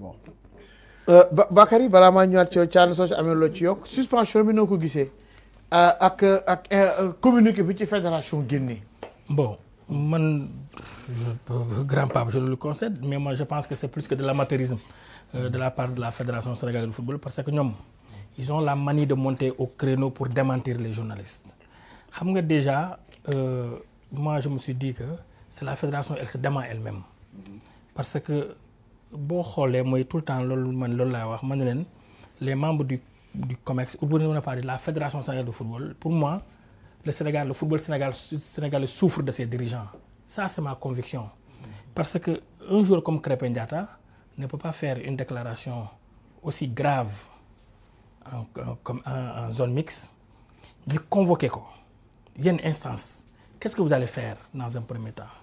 bon. Bakary balaa maa ñëwaat ci Thiané soo ci amee loo ci yokk suspension bi noo ko gisee ak communiqué bi ci fédération génne. Bon man grand pape je le concède mais moi je pense que c'est plus que de l'amateurisme de la part de la fédération sénégalaise de football parce que ñoom ils ont la manie de monter au créneau pour démentir les journalistes xam nga déjà moi je me suis dit que c'est la fédération elle se dément elle-même parce que boo xoolee mooy tout le temps loolu laay wax man ne leen les membres du COMEX ou pour ne pas dire la fédération sénégalaise de football pour moi le football sénégalais souffre de ses dirigeants ça c'est ma conviction parce que un joueur comme Krépin Diatta ne peut pas faire une déclaration aussi grave en zone mixte ñu convoqué ko yenn instance qu'est-ce que vous allez faire dans un premier temps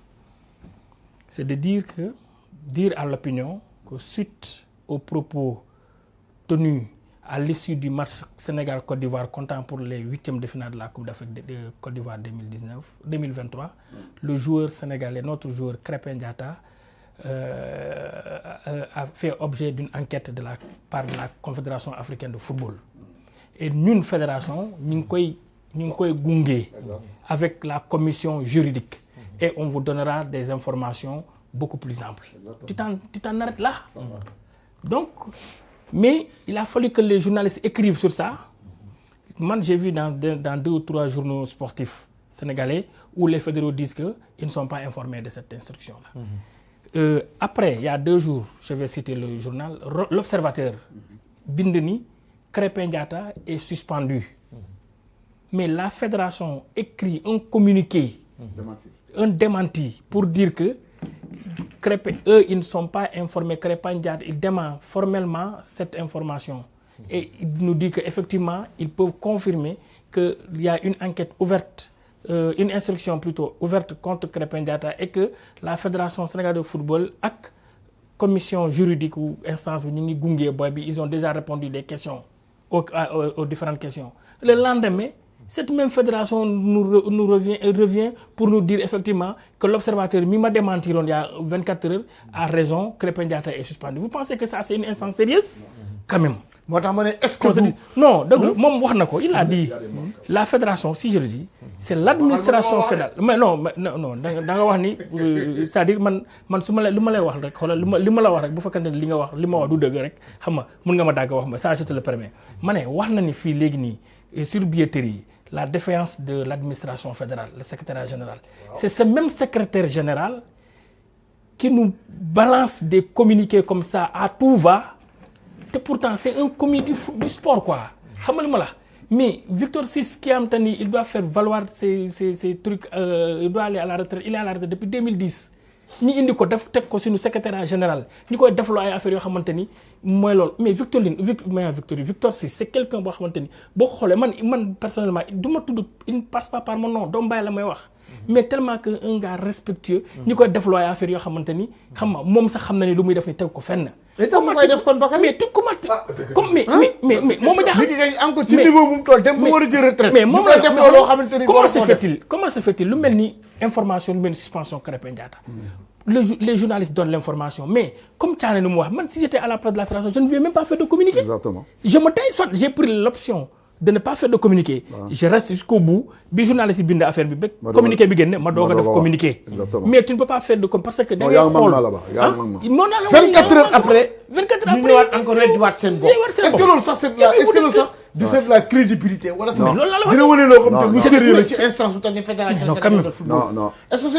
c'est de dire à l'opinion que suite aux propos tenus à l'issue du match Sénégal-Côte d'Ivoire comptant pour les huitièmes de finale de la Coupe d'Afrique de Côte d'Ivoire 2023, le joueur sénégalais, notre joueur Krépin Diatta, a fait objet d'une enquête de la part de la Confédération africaine de football. Et ñun fédération ñu ngi koy gunge avec la commission juridique et on vous donnera des informations beaucoup plus amples. Tu t'en arrêtes là. Donc mais il a fallu que les journalistes écrivent sur ça. Moi, j'ai vu dans 2 ou 3 journaux sportifs sénégalais où les fédéraux disent qu'ils ne sont pas informés de cette instruction-là. Après, il y a 2 jours, je vais citer le journal, l'Observateur, Bindeni, Krépin Diatta est suspendu. Mais la fédération écrit un communiqué, un démenti pour dire que eux, ils ne sont pas informés. Krépin Diatta, il dément formellement cette information. Et il nous dit qu'effectivement, ils peuvent confirmer qu'il y a une enquête ouverte, une instruction plutôt ouverte contre Krépin Diatta et que la Fédération sénégalaise de football et la commission juridique ou instance, ils ont déjà répondu des questions aux différentes questions. Le lendemain, cette même fédération nous revient pour nous dire effectivement que l'observateur m'a démenti il y a 24 heures a raison, Krépin Diatta est suspendu. Vous pensez que ça c'est une instance sérieuse? Quand même. Est-ce que non, il a dit la fédération, si je le dis, c'est l'administration fédérale. Mais non, c'est-à-dire man luma lay wax rek xolal lima la wax rek bu fekkante li nga wax lima wax du deug rek xam nga mën nga ma dag wax ma ça je te le permets. Mané wax na ni fi légui ni sur billetterie la défaillance de l'administration fédérale, le secrétaire général. C'est ce même secrétaire général qui nous balance des communiqués comme ça à tout va. Et pourtant, c'est un comité du sport, quoi. Mais Victor Sis, il doit faire valoir ces trucs, il doit aller à la retraite. Il est à la retraite depuis 2010. Ni indi ko def tek ko suñu secrétaire général ni koy deflo ay affaire yo xamanteni moy lool mais Victor Sis c'est quelqu'un bo xamanteni bo xolé man personnellement duma tudd il ne passe pas par mon nom dom bay la may wax mais tellement que un gars respectueux ni koy deflo ay affaire yo xamanteni xam nga mom sax xamna ni lu muy def ni tek ko fenn et tam koy def kon Bakary mais tu comment comme mais moma jax nit ngay encore ci niveau bu mu tol dem ba wara jël retraite mais mom def lo xamanteni comment se fait-il lu melni information lu melni suspension Krépin Diatta les journalistes donnent l'information mais comme Thiané nous moi si j'étais à la place de la fédération je ne vais même pas faire de communiqué. Exactement. Je me tais soit j'ai pris l'option de ne pas faire de communiqué. Je reste jusqu'au bout bi journaliste bind affaire bi communiqué bi génné ma doga def communiqué. Mais tu ne peux pas faire de parce que da ngay xol 24 heures après 24 heures ñu ñëwaat encore reddiwaat sen bopp est-ce que loolu sax c'est de la crédibilité wala dina wone lo xam te lu sérieux la ci instance bu tane fédération non de football. Non. Est-ce que